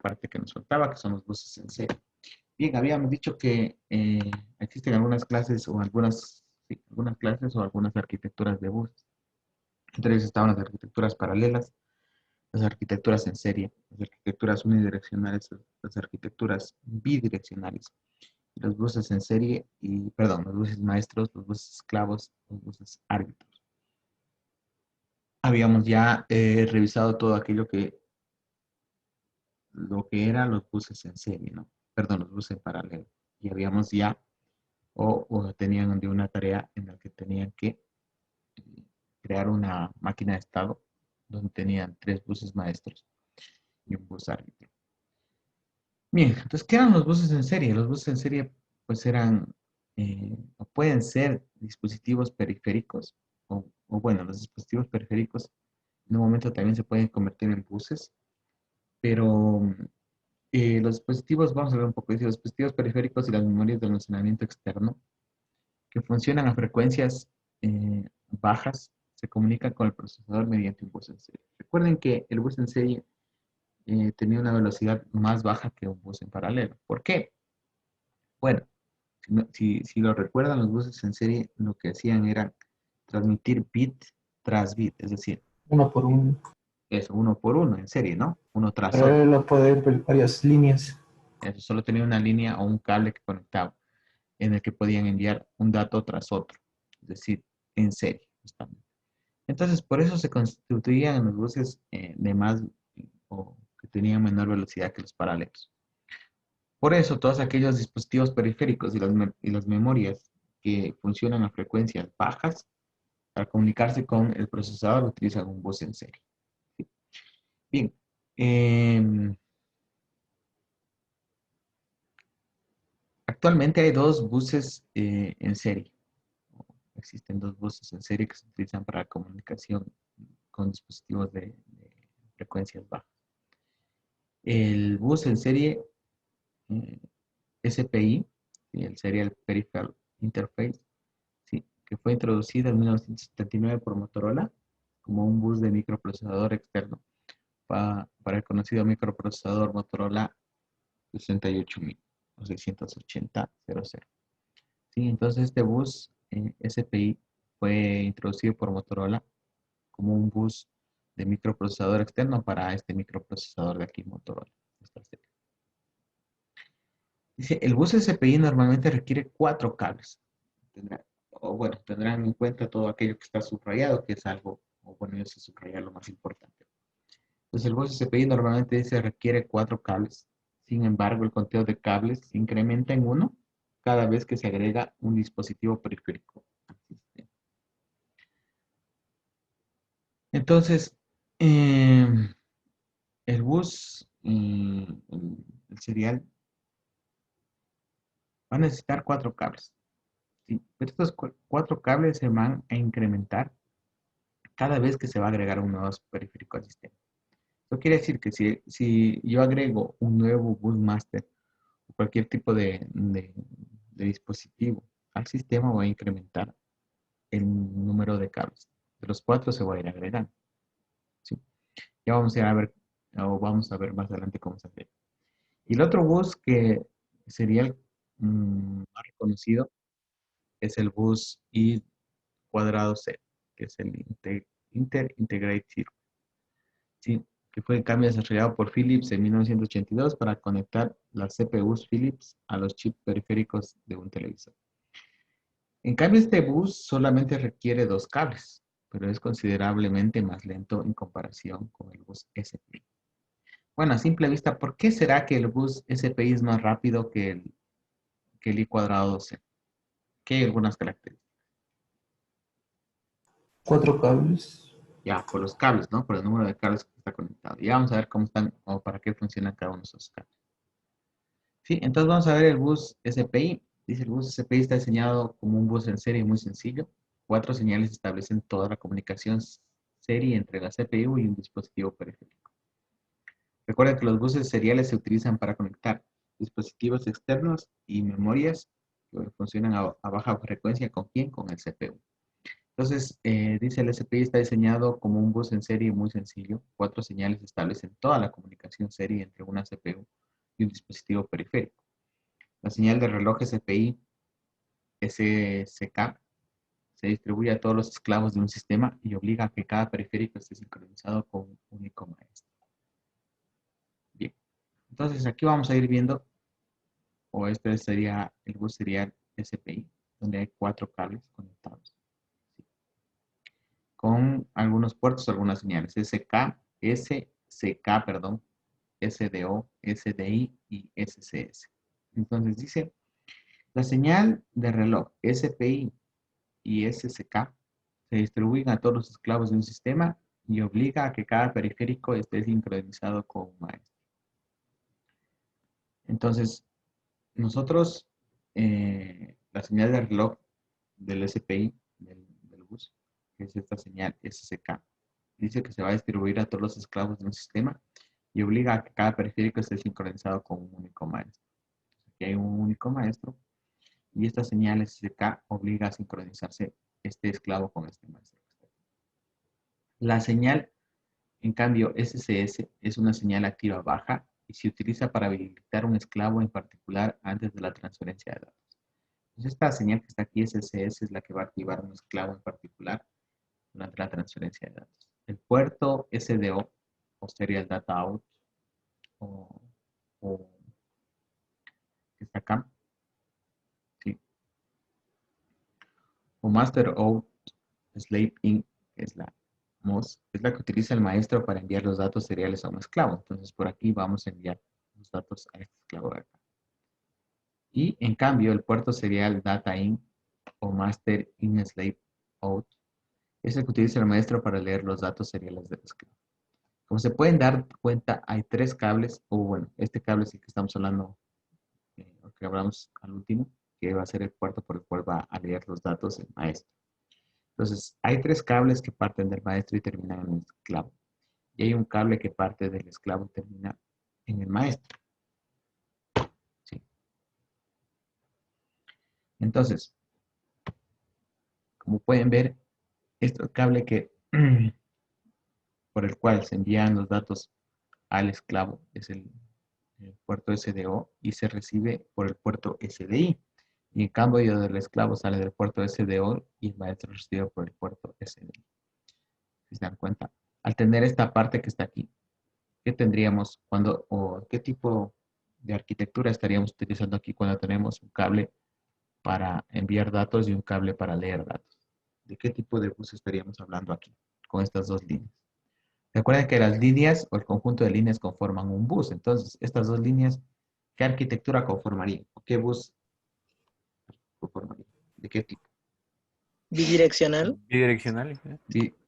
parte que nos faltaba, que son los buses en serie. Bien, habíamos dicho que existen algunas clases o sí, algunas clases o algunas arquitecturas de buses. Entre ellas estaban las arquitecturas paralelas, las arquitecturas en serie, las arquitecturas unidireccionales, las arquitecturas bidireccionales, los buses en serie y, perdón, los buses maestros, los buses esclavos, los buses árbitros. Habíamos ya revisado todo aquello lo que eran los buses en serie, ¿no? Perdón, los buses en paralelo. Y habíamos ya, o tenían de una tarea en la que tenían que crear una máquina de estado donde tenían 3 buses maestros y un bus árbitro. Bien, entonces, ¿qué eran los buses en serie? Los buses en serie, pues eran, o pueden ser dispositivos periféricos, bueno, los dispositivos periféricos en un momento también se pueden convertir en buses, pero los dispositivos, vamos a ver un poco de los dispositivos periféricos y las memorias de almacenamiento externo, que funcionan a frecuencias bajas, se comunican con el procesador mediante un bus en serie. Recuerden que el bus en serie tenía una velocidad más baja que un bus en paralelo. ¿Por qué? Bueno, si lo recuerdan, los buses en serie lo que hacían era transmitir bit tras bit, es decir, Uno por uno. es uno por uno en serie, ¿no? Uno tras otro. Paralelo puede haber varias líneas. Eso solo tenía una línea o un cable que conectaba, en el que podían enviar un dato tras otro, es decir, en serie, justamente. Entonces, por eso se constituían los buses de más o que tenían menor velocidad que los paralelos. Por eso, todos aquellos dispositivos periféricos y las memorias que funcionan a frecuencias bajas, para comunicarse con el procesador, utilizan un bus en serie. ¿Sí? Bien. Actualmente hay 2 buses en serie. Existen 2 buses en serie que se utilizan para comunicación con dispositivos de frecuencias bajas. El bus en serie eh, SPI, ¿sí? El Serial Peripheral Interface, ¿sí? Que fue introducido en 1979 por Motorola como un bus de microprocesador externo para el conocido microprocesador Motorola 68000 o 68000. ¿Sí? Entonces este bus SPI fue introducido por Motorola como un bus de microprocesador externo para este microprocesador de aquí, Motorola. Dice, el bus SPI normalmente requiere 4 cables. Tendrán en cuenta todo aquello que está subrayado, que es algo, o bueno, yo sé subrayar lo más importante. Entonces el bus SPI normalmente se requiere 4 cables. Sin embargo, el conteo de cables se incrementa en 1 cada vez que se agrega un dispositivo periférico al sistema. Entonces, el bus, el serial, va a necesitar 4 cables. ¿Sí? Pero estos 4 cables se van a incrementar cada vez que se va a agregar un nuevo periférico al sistema. Eso quiere decir que si yo agrego un nuevo bus master o cualquier tipo de dispositivo al sistema, voy a incrementar el número de cables. De los 4 se va a ir agregando. ¿Sí? Ya vamos a ir a ver, o vamos a ver más adelante cómo se hace. Y el otro bus que sería el más reconocido es el bus I cuadrado C, que es el Inter-Integrated Circuit, ¿sí? Que fue el cambio desarrollado por Philips en 1982 para conectar las CPUs Philips a los chips periféricos de un televisor. En cambio, este bus solamente requiere 2 cables, pero es considerablemente más lento en comparación con el bus SPI. Bueno, a simple vista, ¿por qué será que el bus SPI es más rápido que el I cuadrado C? Que hay algunas características. 4 cables. Ya, por los cables, ¿no? Por el número de cables que está conectado. Ya vamos a ver cómo están o para qué funcionan cada uno de esos cables. Sí, entonces vamos a ver el bus SPI. Dice, el bus SPI está diseñado como un bus en serie muy sencillo. 4 señales establecen toda la comunicación serie entre la CPU y un dispositivo periférico. Recuerda que los buses seriales se utilizan para conectar dispositivos externos y memorias que funcionan a baja frecuencia. ¿Con quién? Con el CPU. Entonces, dice el SPI está diseñado como un bus en serie muy sencillo. 4 señales establecen toda la comunicación serie entre una CPU y un dispositivo periférico. La señal de reloj SPI SSK se distribuye a todos los esclavos de un sistema y obliga a que cada periférico esté sincronizado con un único maestro. Bien, entonces aquí vamos a ir viendo, o este sería el bus serial SPI, donde hay 4 cables conectados, ¿sí? Con algunos puertos o algunas señales, SK, perdón, SDO, SDI y SCS. Entonces dice, la señal de reloj SPI y SCK se distribuyen a todos los esclavos de un sistema y obliga a que cada periférico esté sincronizado con un maestro. Entonces, nosotros, la señal de reloj del SPI, del bus, que es esta señal SCK, dice que se va a distribuir a todos los esclavos de un sistema y obliga a que cada periférico esté sincronizado con un único maestro. Aquí hay un único maestro y esta señal SCK obliga a sincronizarse este esclavo con este maestro. La señal, en cambio, SCS es una señal activa baja y se utiliza para habilitar un esclavo en particular antes de la transferencia de datos. Entonces, esta señal que está aquí, SCS, es la que va a activar un esclavo en particular durante la transferencia de datos. El puerto SDO, o Serial Data Out, o, o que está acá, ¿sí? O Master Out Slave In, que es la MOS, es la que utiliza el maestro para enviar los datos seriales a un esclavo. Entonces, por aquí vamos a enviar los datos a este esclavo de acá. Y en cambio, el puerto serial Data In o Master In Slave Out es el que utiliza el maestro para leer los datos seriales del esclavo. Como se pueden dar cuenta, hay 3 cables, o bueno, este cable es el que estamos hablando, que hablamos al último, que va a ser el puerto por el cual va a leer los datos el maestro. Entonces, hay 3 cables que parten del maestro y terminan en el esclavo. Y hay un cable que parte del esclavo y termina en el maestro. ¿Sí? Entonces, como pueden ver, este cable que por el cual se envían los datos al esclavo es el puerto SDO y se recibe por el puerto SDI. Y en cambio del esclavo sale del puerto SDO y el maestro recibe por el puerto SDI. Si se dan cuenta, al tener esta parte que está aquí, ¿qué tendríamos cuando, o qué tipo de arquitectura estaríamos utilizando aquí cuando tenemos un cable para enviar datos y un cable para leer datos? ¿De qué tipo de bus estaríamos hablando aquí con estas 2 líneas? Recuerden que las líneas o el conjunto de líneas conforman un bus. Entonces, estas 2 líneas, ¿qué arquitectura conformarían? ¿O qué bus conformarían? ¿De qué tipo? Bidireccional. Bidireccional.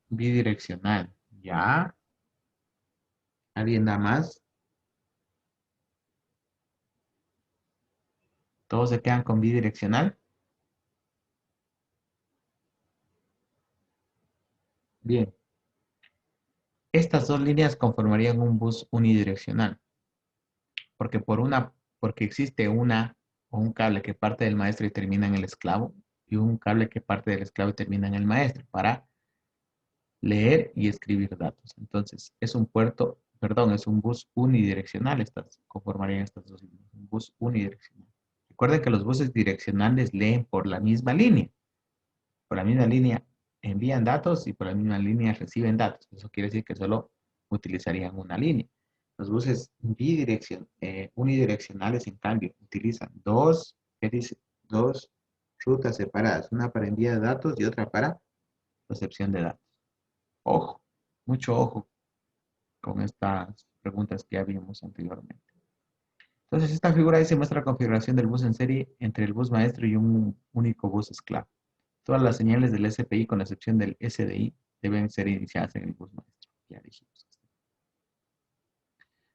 Bidireccional. ¿Ya? ¿Alguien da más? ¿Todos se quedan con bidireccional? Bien. Estas 2 líneas conformarían un bus unidireccional. Porque porque existe una o un cable que parte del maestro y termina en el esclavo, y un cable que parte del esclavo y termina en el maestro, para leer y escribir datos. Entonces, es un puerto, perdón, es un bus unidireccional, conformarían estas 2 líneas, un bus unidireccional. Recuerden que los buses direccionales leen por la misma línea. Por la misma línea envían datos y por la misma línea reciben datos. Eso quiere decir que solo utilizarían una línea. Los buses unidireccionales, en cambio, utilizan ¿qué dice? 2 rutas separadas, una para envío de datos y otra para recepción de datos. Ojo, mucho ojo con estas preguntas que ya vimos anteriormente. Entonces, esta figura ahí se muestra la configuración del bus en serie entre el bus maestro y un único bus esclavo. Todas las señales del SPI, con la excepción del SDI, deben ser iniciadas en el bus maestro. Ya dijimos.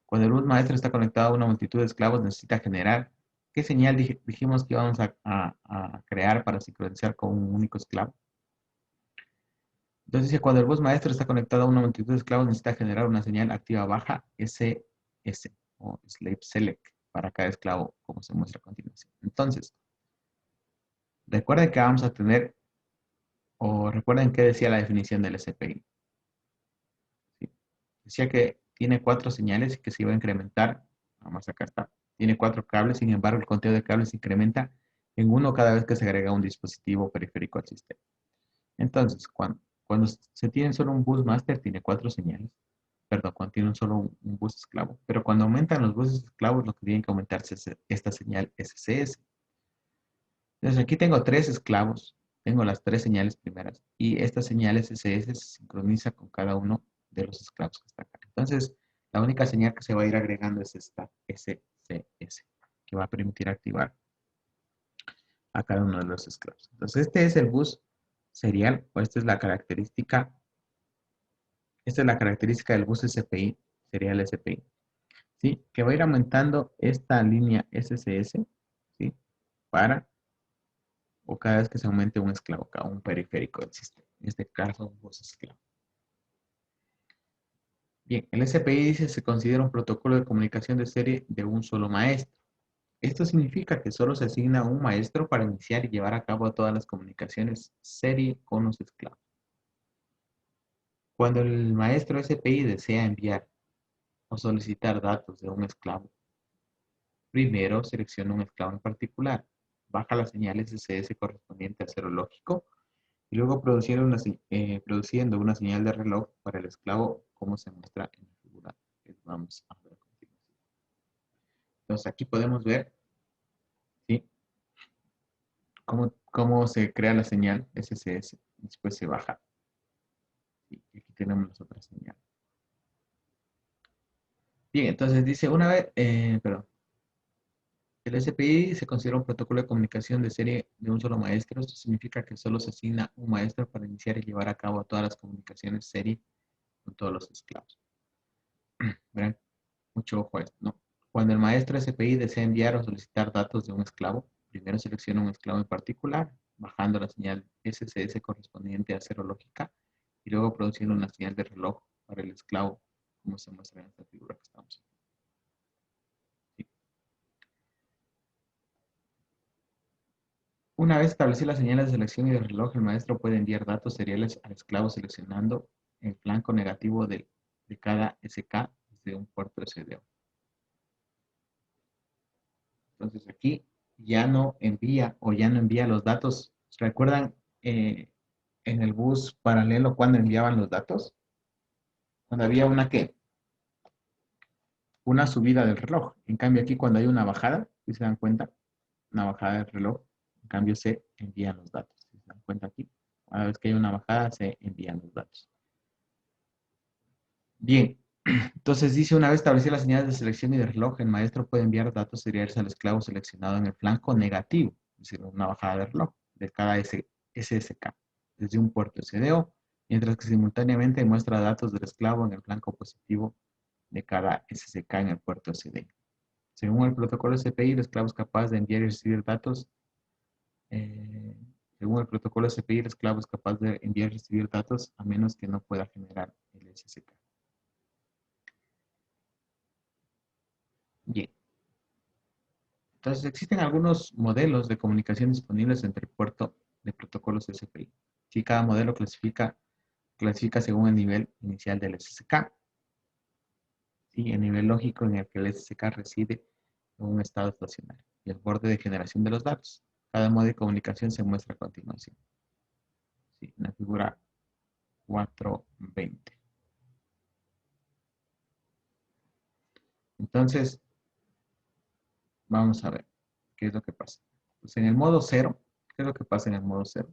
Cuando el bus maestro está conectado a una multitud de esclavos, necesita generar. ¿Qué señal dijimos que íbamos a crear para sincronizar con un único esclavo? Entonces dice, cuando el bus maestro está conectado a una multitud de esclavos, necesita generar una señal activa baja SS o Slave Select para cada esclavo, como se muestra a continuación. Entonces, recuerden que vamos a tener O recuerden qué decía la definición del SPI. ¿Sí? Decía que tiene 4 señales y que se iba a incrementar. Vamos, acá está. Tiene 4 cables, sin embargo, el conteo de cables se incrementa en uno cada vez que se agrega un dispositivo periférico al sistema. Entonces, cuando se tiene solo un bus master, tiene 4 señales. Perdón, cuando tiene solo un bus esclavo. Pero cuando aumentan los buses esclavos, lo que tienen que aumentarse es esta señal SCS. Entonces, aquí tengo 3 esclavos. Tengo las 3 señales primeras. Y esta señal SCS se sincroniza con cada uno de los esclavos que está acá. Entonces, la única señal que se va a ir agregando es esta SCS, que va a permitir activar a cada uno de los esclavos. Entonces, este es el bus serial, o esta es la característica del bus SPI, serial SPI, ¿sí? Que va a ir aumentando esta línea SCS, ¿sí? O cada vez que se aumente un esclavo, cada un periférico del sistema. En este caso, un bus esclavo. Bien, el SPI dice se considera un protocolo de comunicación de serie de un solo maestro. Esto significa que solo se asigna un maestro para iniciar y llevar a cabo todas las comunicaciones serie con los esclavos. Cuando el maestro SPI desea enviar o solicitar datos de un esclavo, primero selecciona un esclavo en particular, baja las señales SCS correspondiente a cero lógico y luego produciendo una señal de reloj para el esclavo, como se muestra en la figura que vamos a ver a continuación. Entonces aquí podemos ver, ¿sí?, cómo se crea la señal SCS, después se baja. Y aquí tenemos las otras señales. Bien, entonces dice perdón. El SPI se considera un protocolo de comunicación de serie de un solo maestro. Esto significa que solo se asigna un maestro para iniciar y llevar a cabo todas las comunicaciones serie con todos los esclavos. Verán, mucho ojo a esto, ¿no? Cuando el maestro SPI desea enviar o solicitar datos de un esclavo, primero selecciona un esclavo en particular, bajando la señal SCS correspondiente a cero lógica y luego produciendo una señal de reloj para el esclavo, como se muestra en esta figura que estamos viendo. ¿Sí? Una vez establecidas las señales de selección y de reloj, el maestro puede enviar datos seriales al esclavo seleccionando el flanco negativo de cada SK desde un puerto SDO. Entonces aquí ya no envía los datos. ¿Recuerdan en el bus paralelo cuando enviaban los datos? Cuando había una subida del reloj. En cambio aquí cuando hay una bajada, si se dan cuenta, una bajada del reloj, en cambio se envían los datos. Si se dan cuenta aquí, cada vez que hay una bajada se envían los datos. Bien, entonces dice, una vez establecidas las señales de selección y de reloj, el maestro puede enviar datos seriales al esclavo seleccionado en el flanco negativo, es decir, una bajada de reloj de cada SSK, desde un puerto SDO, mientras que simultáneamente muestra datos del esclavo en el flanco positivo de cada SSK en el puerto SD. Según el protocolo SPI, el esclavo es capaz de enviar y recibir datos. Según el protocolo SPI, el esclavo es capaz de enviar y recibir datos a menos que no pueda generar el SSK. Bien. Entonces, existen algunos modelos de comunicación disponibles entre el puerto de protocolos SPI. Si cada modelo clasifica según el nivel inicial del SSK. ¿Sí? El nivel lógico en el que el SSK reside en un estado estacionario. Y el borde de generación de los datos. Cada modo de comunicación se muestra a continuación. ¿Sí? En la figura 420. Entonces, vamos a ver qué es lo que pasa. Pues en el modo 0, ¿qué es lo que pasa en el modo 0?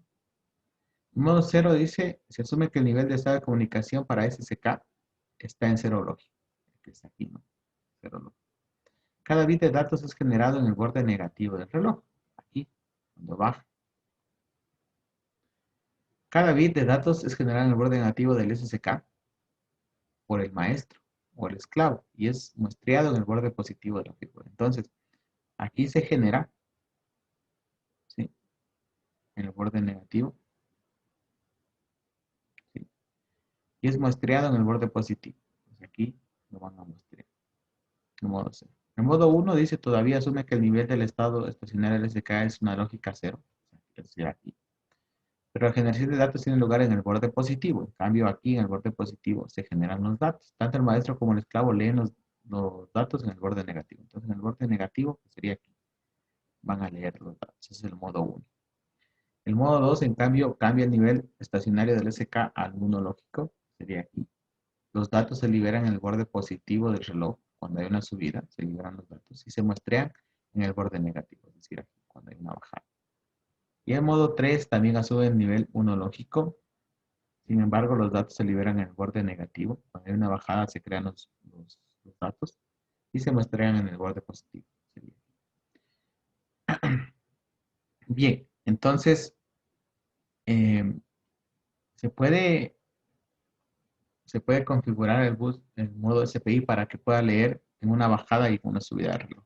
En modo 0 dice, se asume que el nivel de estado de comunicación para SSK está en cero lógico. Que está aquí, ¿no? Cero lógico. Cada bit de datos es generado en el borde negativo del reloj. Aquí, cuando baja. Cada bit de datos es generado en el borde negativo del SSK por el maestro o el esclavo y es muestreado en el borde positivo de la figura. Entonces, aquí se genera, ¿sí?, en el borde negativo, ¿sí?, y es muestreado en el borde positivo. Pues aquí lo van a muestrear en modo 0. En modo 1 dice todavía asume que el nivel del estado estacionario del SK es una lógica 0. Es decir, aquí. Pero la generación de datos tiene lugar en el borde positivo. En cambio, aquí en el borde positivo se generan los datos. Tanto el maestro como el esclavo leen los datos en el borde negativo. Entonces, en el borde negativo, que sería aquí, van a leer los datos. Ese es el modo 1. El modo 2, en cambio, cambia el nivel estacionario del SK al 1 lógico. Sería aquí. Los datos se liberan en el borde positivo del reloj. Cuando hay una subida, se liberan los datos. Y se muestrean en el borde negativo, es decir, aquí, cuando hay una bajada. Y el modo 3 también asume el nivel 1 lógico. Sin embargo, los datos se liberan en el borde negativo. Cuando hay una bajada, se crean los datos y se muestran en el borde positivo. Bien, entonces, eh, se puede, se puede configurar el modo SPI para que pueda leer en una bajada y en una subida de reloj.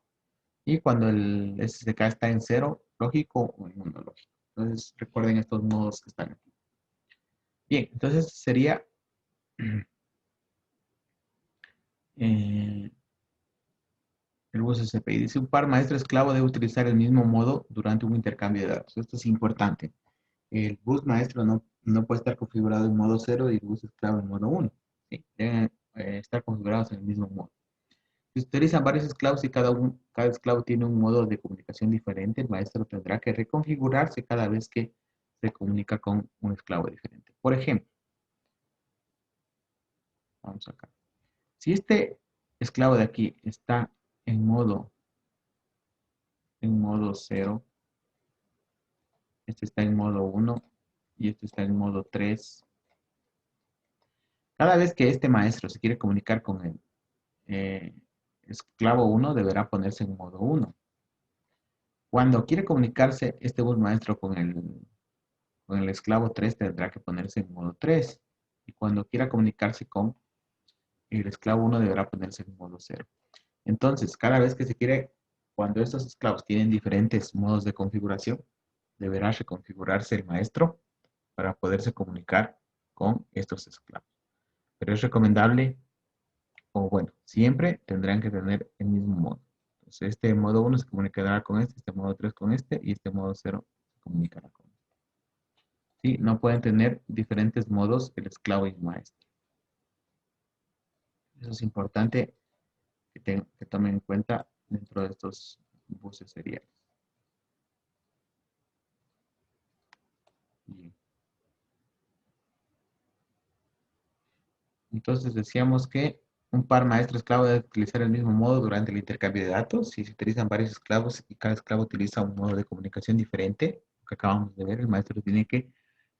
Y cuando el SSK está en 0, lógico o en 1 lógico. Entonces, recuerden estos modos que están aquí. Bien, entonces sería el bus SPI. Dice, un par maestro esclavo debe utilizar el mismo modo durante un intercambio de datos. Esto es importante. El bus maestro no puede estar configurado en modo 0 y el bus esclavo en modo 1. ¿Sí? Deben estar configurados en el mismo modo. Si se utilizan varios esclavos y cada esclavo tiene un modo de comunicación diferente, el maestro tendrá que reconfigurarse cada vez que se comunica con un esclavo diferente. Por ejemplo, vamos acá. Si este esclavo de aquí está en modo 0, este está en modo 1 y este está en modo 3. Cada vez que este maestro se quiere comunicar con el esclavo 1, deberá ponerse en modo 1. Cuando quiere comunicarse este bus maestro con el esclavo 3, tendrá que ponerse en modo 3. Y cuando quiera comunicarse con el esclavo 1, deberá ponerse en modo 0. Entonces, cada vez que se quiere, cuando estos esclavos tienen diferentes modos de configuración, deberá reconfigurarse el maestro para poderse comunicar con estos esclavos. Pero es recomendable, o bueno, siempre tendrán que tener el mismo modo. Entonces, este modo 1 se comunicará con este modo 3 con este, y este modo 0 se comunicará con este. ¿Sí? No pueden tener diferentes modos el esclavo y el maestro. Eso es importante que tomen en cuenta dentro de estos buses seriales. Bien. Entonces decíamos que un par maestro-esclavo debe utilizar el mismo modo durante el intercambio de datos. Si se utilizan varios esclavos y cada esclavo utiliza un modo de comunicación diferente, lo que acabamos de ver, el maestro tiene que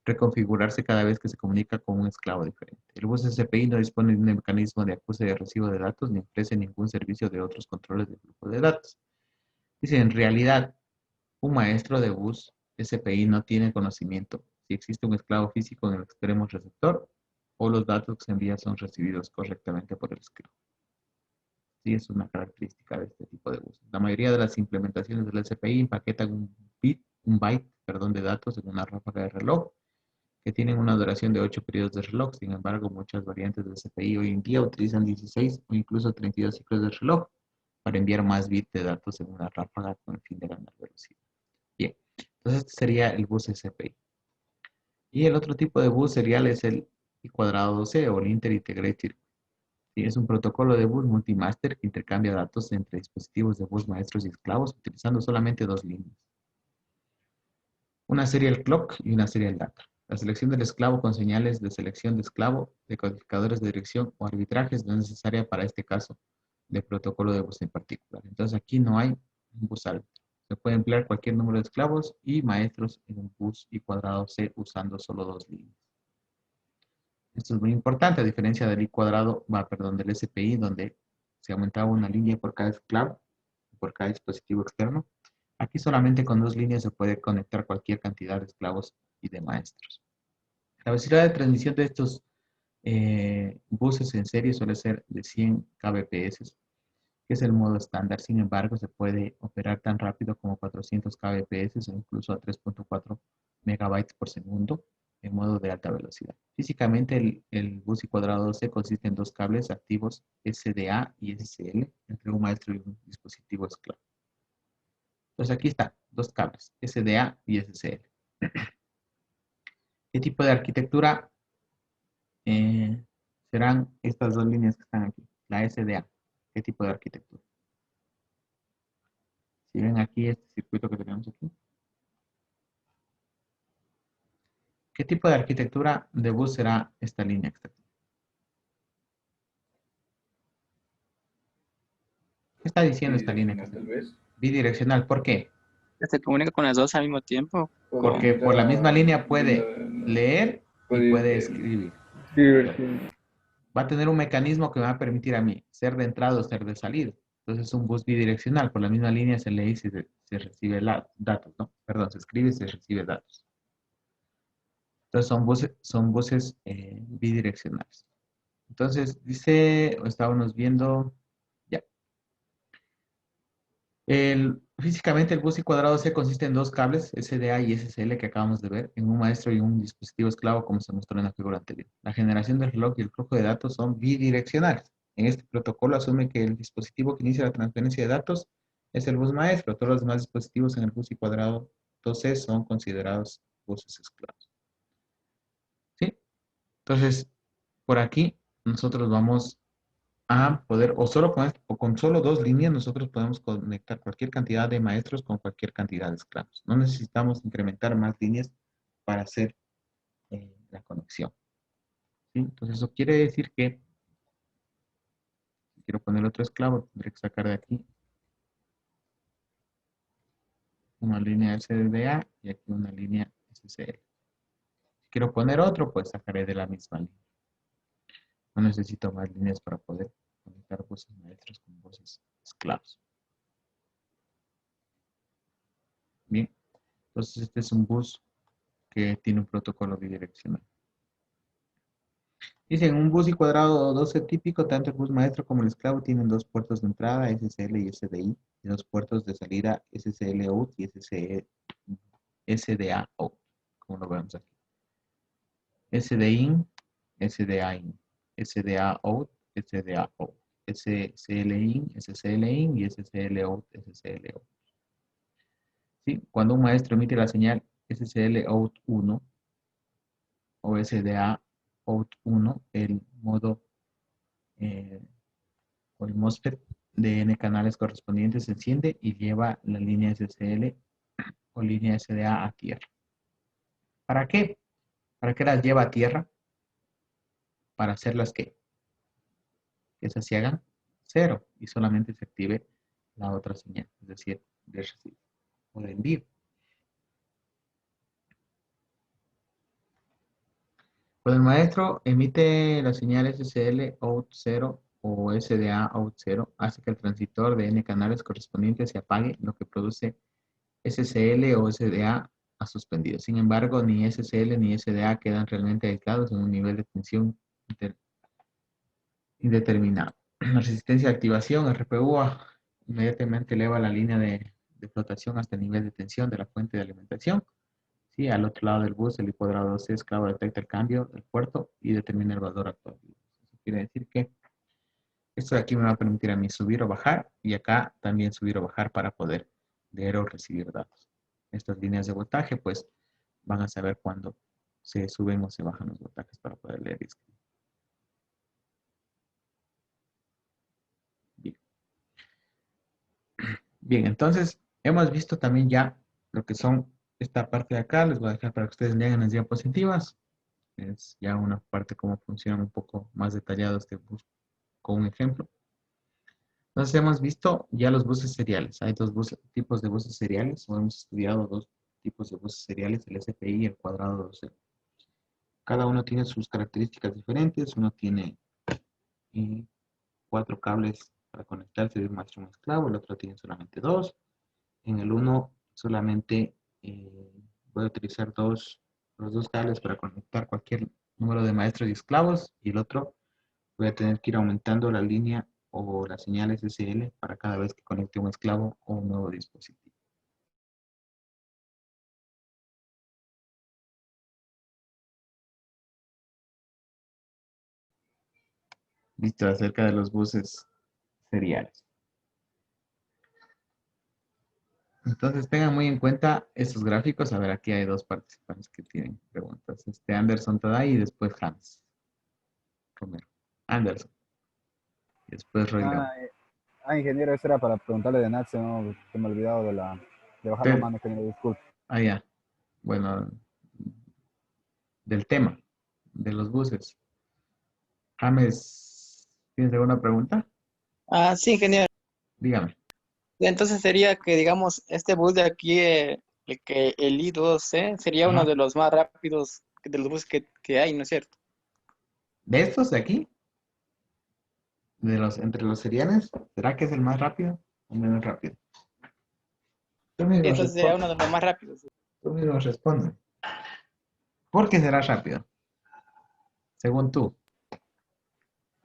reconfigurarse cada vez que se comunica con un esclavo diferente. El bus SPI no dispone de un mecanismo de acuse de recibo de datos ni ofrece ningún servicio de otros controles de flujo de datos. Dice, en realidad, un maestro de bus SPI no tiene conocimiento si existe un esclavo físico en el extremo receptor o los datos que se envían son recibidos correctamente por el esclavo. Sí, es una característica de este tipo de bus. La mayoría de las implementaciones del SPI empaquetan un byte, de datos en una ráfaga de reloj que tienen una duración de 8 periodos de reloj. Sin embargo, muchas variantes del SPI hoy en día utilizan 16 o incluso 32 ciclos de reloj para enviar más bits de datos en una ráfaga con el fin de ganar velocidad. Bien, entonces este sería el bus SPI. Y el otro tipo de bus serial es el I²C o el Inter-Integrated Circuit. Sí, es un protocolo de bus multimaster que intercambia datos entre dispositivos de bus maestros y esclavos utilizando solamente dos líneas. Una serial clock y una serial data. La selección del esclavo con señales de selección de esclavo, de codificadores de dirección o arbitrajes no es necesaria para este caso de protocolo de bus en particular. Entonces aquí no hay un bus árbitro. Se puede emplear cualquier número de esclavos y maestros en un bus I²C usando solo dos líneas. Esto es muy importante, a diferencia del del SPI, donde se aumentaba una línea por cada esclavo, por cada dispositivo externo. Aquí solamente con dos líneas se puede conectar cualquier cantidad de esclavos y de maestros. La velocidad de transmisión de estos buses en serie suele ser de 100 kbps, que es el modo estándar. Sin embargo, se puede operar tan rápido como 400 kbps o incluso a 3.4 megabytes por segundo en modo de alta velocidad. Físicamente, el bus I²C consiste en dos cables activos SDA y SCL entre un maestro y un dispositivo esclavo. Entonces aquí están dos cables, SDA y SCL. ¿Qué tipo de arquitectura serán estas dos líneas que están aquí? La SDA. ¿Qué tipo de arquitectura? Si ven aquí este circuito que tenemos aquí. ¿Qué tipo de arquitectura de bus será esta línea extractiva? ¿Qué está diciendo esta línea que está Bidireccional, aquí? tal vez. Bidireccional. ¿Por qué? Que se comunica con las dos al mismo tiempo. Porque por la misma línea puede leer y puede leer. escribir. Sí, sí. Va a tener un mecanismo que me va a permitir a mí ser de entrada o ser de salida. Entonces es un bus bidireccional. Por la misma línea se lee y se recibe datos, ¿no? Perdón, se escribe y se recibe datos. Entonces son buses bidireccionales. Entonces dice, o estábamos viendo, ya. Físicamente el bus y cuadrado C consiste en dos cables, SDA y SSL que acabamos de ver, en un maestro y un dispositivo esclavo como se mostró en la figura anterior. La generación del reloj y el flujo de datos son bidireccionales. En este protocolo asume que el dispositivo que inicia la transferencia de datos es el bus maestro. Todos los demás dispositivos en el bus y cuadrado 2C son considerados buses esclavos. ¿Sí? Entonces, por aquí nosotros vamos a poder, o con solo dos líneas, nosotros podemos conectar cualquier cantidad de maestros con cualquier cantidad de esclavos. No necesitamos incrementar más líneas para hacer la conexión. ¿Sí? Entonces, eso quiere decir que si quiero poner otro esclavo, tendré que sacar de aquí una línea SDA y aquí una línea SSL. Si quiero poner otro, pues sacaré de la misma línea. No necesito más líneas para poder conectar buses maestros con buses esclavos. Bien, entonces este es un bus que tiene un protocolo bidireccional. Dice, en un bus y cuadrado 12 típico, tanto el bus maestro como el esclavo tienen dos puertos de entrada, SSL y SDI, y dos puertos de salida, SSL out y SDA out, como lo vemos aquí. SDI in, SDA in, SDA out, SDA out, SSL in y SSL out, SSL out. ¿Sí? Cuando un maestro emite la señal SSL out 1 o SDA out 1, el modo o el MOSFET de N canales correspondientes se enciende y lleva la línea SSL o línea SDA a tierra. ¿Para qué? ¿Para qué las lleva a tierra? Para hacerlas que esas se hagan cero y solamente se active la otra señal, es decir, de recibo o de envío. Cuando el maestro emite la señal SSL out 0 o SDA out 0, hace que el transistor de N canales correspondientes se apague, lo que produce SSL o SDA ha suspendido. Sin embargo, ni SSL ni SDA quedan realmente aislados en un nivel de tensión indeterminado. La resistencia de activación, RPU, inmediatamente eleva la línea de flotación hasta el nivel de tensión de la fuente de alimentación. Sí, al otro lado del bus, el cuadrado C esclavo detecta el cambio del puerto y determina el valor actual. Eso quiere decir que esto de aquí me va a permitir a mí subir o bajar y acá también subir o bajar para poder leer o recibir datos. Estas líneas de voltaje pues van a saber cuándo se suben o se bajan los voltajes para poder leer y escribir. Bien. Bien, entonces hemos visto también ya lo que son esta parte de acá. Les voy a dejar para que ustedes lean en las diapositivas. Es ya una parte cómo funciona un poco más detallado este bus con un ejemplo. Entonces hemos visto ya los buses seriales. Hay dos tipos de buses seriales, o hemos estudiado dos tipos de buses seriales, el SPI y el cuadrado 12. Cada uno tiene sus características diferentes. Uno tiene 4 cables para conectarse de un maestro a un esclavo, el otro tiene solamente 2. En el uno solamente voy a utilizar los dos cables para conectar cualquier número de maestros y esclavos, y el otro voy a tener que ir aumentando la línea o la señal SSL para cada vez que conecte un esclavo o un nuevo dispositivo. Listo, acerca de los buses seriales. Entonces tengan muy en cuenta estos gráficos. A ver, aquí hay dos participantes que tienen preguntas. Anderson Taday y después Hans Romero. Anderson. Y después Roy León. Ingeniero, eso era para preguntarle de Natse, ¿no? Se me ha olvidado de bajar la mano, ingeniero, disculpe. Ah, ya. Bueno, del tema, de los buses. James, ¿tienes alguna pregunta? Sí, ingeniero. Dígame. Entonces sería que, digamos, este bus de aquí, el I2C, sería uno Ajá. de los más rápidos de los buses que hay, ¿no es cierto? ¿De estos de aquí? Entre los seriales, ¿será que es el más rápido o menos rápido? Tú mismo Entonces sería responde. uno de los más rápidos. Tú mismo responde. ¿Por qué será rápido? Según tú.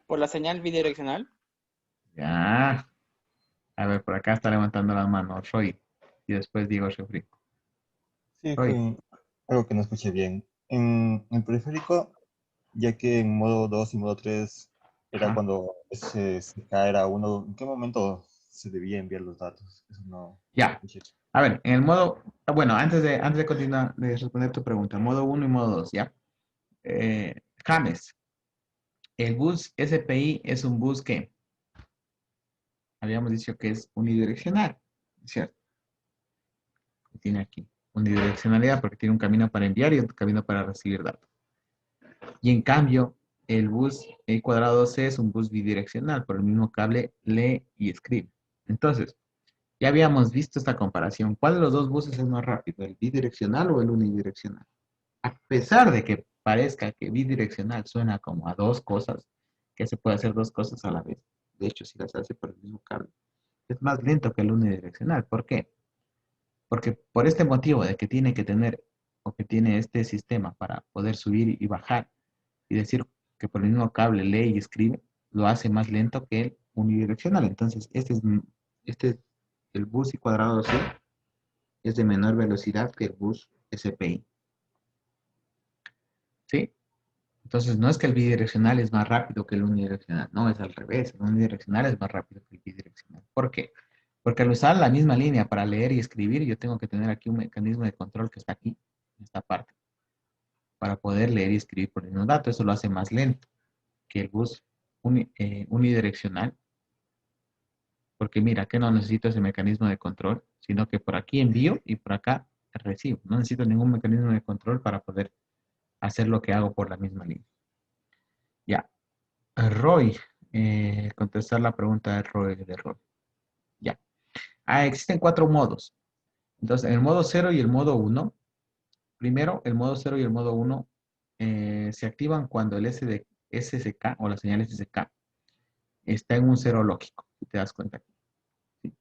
Por la señal bidireccional. Ya. A ver, por acá está levantando las manos Roy. Y después Diego Refri. Sí, Roy. fue algo que no escuché bien. En el periférico, ya que en modo 2 y modo 3 era Ajá. cuando SSK era uno, ¿en qué momento se debía enviar los datos? Eso no Ya. escuché. A ver, en el modo. Bueno, antes de continuar, de responder tu pregunta, modo 1 y modo 2, ¿ya? James, el bus SPI es un bus que habíamos dicho que es unidireccional, ¿cierto? Tiene aquí unidireccionalidad porque tiene un camino para enviar y otro camino para recibir datos. Y en cambio, el bus E cuadrado C es un bus bidireccional, por el mismo cable lee y escribe. Entonces, ya habíamos visto esta comparación. ¿Cuál de los dos buses es más rápido, el bidireccional o el unidireccional? A pesar de que parezca que bidireccional suena como a dos cosas, que se puede hacer dos cosas a la vez. De hecho, si las hace por el mismo cable, es más lento que el unidireccional. ¿Por qué? Porque por este motivo de que tiene que tener o que tiene este sistema para poder subir y bajar y decir que por el mismo cable lee y escribe, lo hace más lento que el unidireccional. Entonces, el bus y cuadrado C es de menor velocidad que el bus SPI. ¿Sí? Entonces, no es que el bidireccional es más rápido que el unidireccional, no, es al revés. El unidireccional es más rápido que el bidireccional. ¿Por qué? Porque al usar la misma línea para leer y escribir, yo tengo que tener aquí un mecanismo de control que está aquí, en esta parte, para poder leer y escribir por el mismo dato. Eso lo hace más lento que el bus unidireccional. Porque mira, que no necesito ese mecanismo de control, sino que por aquí envío y por acá recibo. No necesito ningún mecanismo de control para poder hacer lo que hago por la misma línea. Ya. Roy, contestar la pregunta de Roy. Ya. Existen cuatro modos. Entonces, en el modo 0 y el modo 1, primero, el modo 0 y el modo 1 se activan cuando el SSK o la señal SSK está en un cero lógico, si te das cuenta. ¿Sí?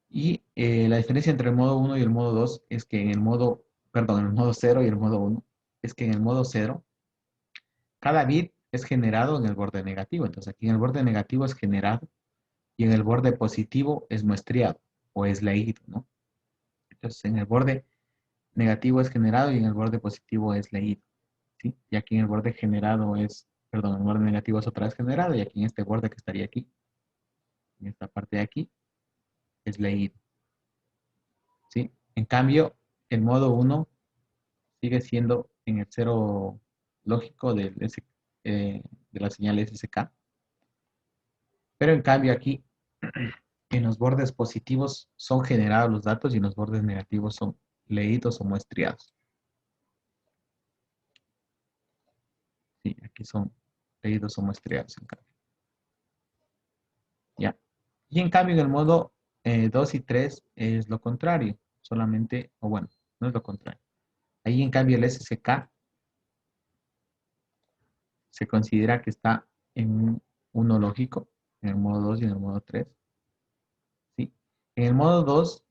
Y la diferencia entre el modo 1 y el modo 2 es que en el modo 0 y el modo 1, es que en el modo 0, cada bit es generado en el borde negativo. Entonces, aquí en el borde negativo es generado y en el borde positivo es muestreado o es leído, ¿no? Entonces, en el borde negativo es generado y en el borde positivo es leído, ¿sí? Y aquí en el borde generado en el borde negativo es otra vez generado y aquí en este borde que estaría aquí, en esta parte de aquí, es leído, ¿sí? En cambio, el modo 1 sigue siendo en el cero lógico de la señal SSK, pero en cambio aquí en los bordes positivos son generados los datos y en los bordes negativos son leídos o muestreados. Sí, aquí son leídos o muestreados en cambio. ¿Ya? Y en cambio en el modo 2 y 3 es lo contrario, solamente, o bueno, no es lo contrario. Ahí en cambio el SSK se considera que está en uno lógico, en el modo 2 y en el modo 3. ¿Sí? En el modo 2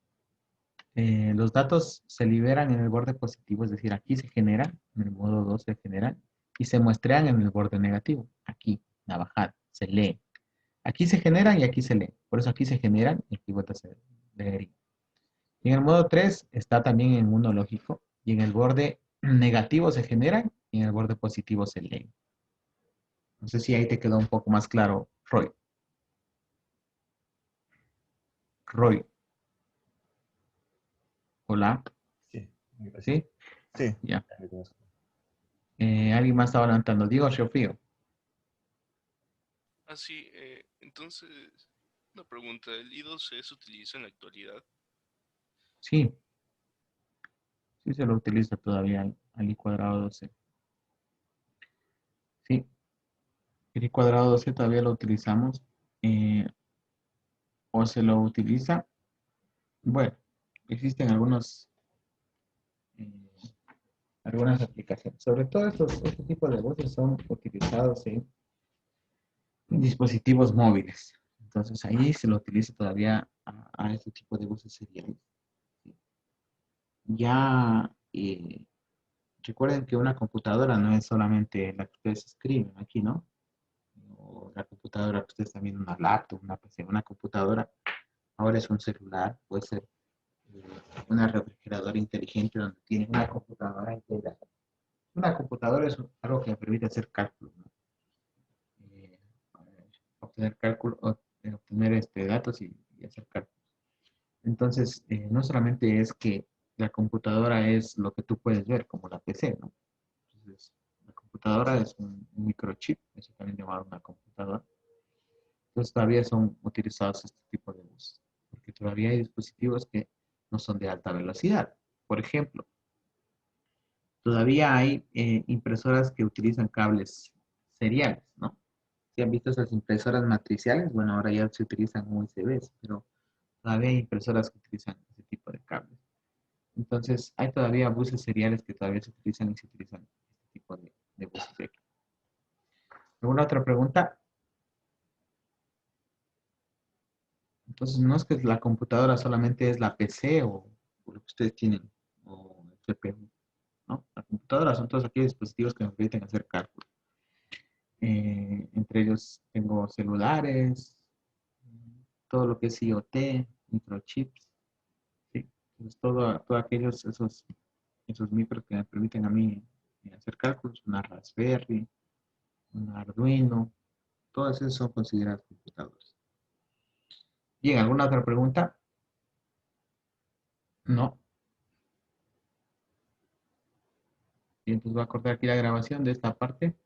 los datos se liberan en el borde positivo, es decir, aquí se generan, en el modo 2 se generan, y se muestrean en el borde negativo, aquí, la bajada, se lee. Aquí se generan y aquí se leen. Por eso aquí se generan y aquí vuelve a ser leer. Y en el modo 3 está también en uno lógico, y en el borde negativo se generan y en el borde positivo se leen. No sé si ahí te quedó un poco más claro, Roy. Roy. ¿verdad? Sí, gracias. ¿Sí? Sí, Ya. ya lo conozco. ¿Alguien más estaba levantando? Digo, yo fío. Ah, sí, entonces, una pregunta, ¿el I2C se utiliza en la actualidad? Sí, sí se lo utiliza todavía al I cuadrado 12. Sí, el I cuadrado 12 todavía lo utilizamos. O se lo utiliza. Bueno, existen eh, algunas aplicaciones. Sobre todo este tipo de voces son utilizados en dispositivos móviles. Entonces ahí se lo utiliza todavía a este tipo de voces seriales. Ya recuerden que una computadora no es solamente la que ustedes escriben aquí, ¿no? O la computadora que ustedes también una laptop, una PC, una computadora. Ahora es un celular, puede ser eh, una refrigeradora inteligente donde tiene una computadora integrada. Una computadora es algo que me permite hacer cálculos, ¿no? Eh, obtener cálculo, obtener datos y hacer cálculos. Entonces, no solamente es que la computadora es lo que tú puedes ver, como la PC, ¿no? Entonces, la computadora es un microchip, eso también llamado una computadora. Entonces, todavía son utilizados este tipo de buses, porque todavía hay dispositivos que no son de alta velocidad. Por ejemplo, todavía hay impresoras que utilizan cables seriales, ¿no? Si han visto esas impresoras matriciales, bueno, ahora ya se utilizan USBs, pero todavía hay impresoras que utilizan ese tipo de cables. Entonces, hay todavía buses seriales que todavía se utilizan y se utilizan este tipo de buses de aquí. ¿Alguna otra pregunta? Entonces, no es que la computadora solamente es la PC o lo que ustedes tienen, o el CPU, ¿no? La computadora son todos aquellos dispositivos que nos permiten hacer cálculos. Entre ellos tengo celulares, todo lo que es IoT, microchips, ¿sí? Entonces, todo aquellos, esos micros que me permiten a mí hacer cálculos, una Raspberry, un Arduino, todas esas son consideradas computadoras. Bien, ¿alguna otra pregunta? No. Y entonces voy a cortar aquí la grabación de esta parte.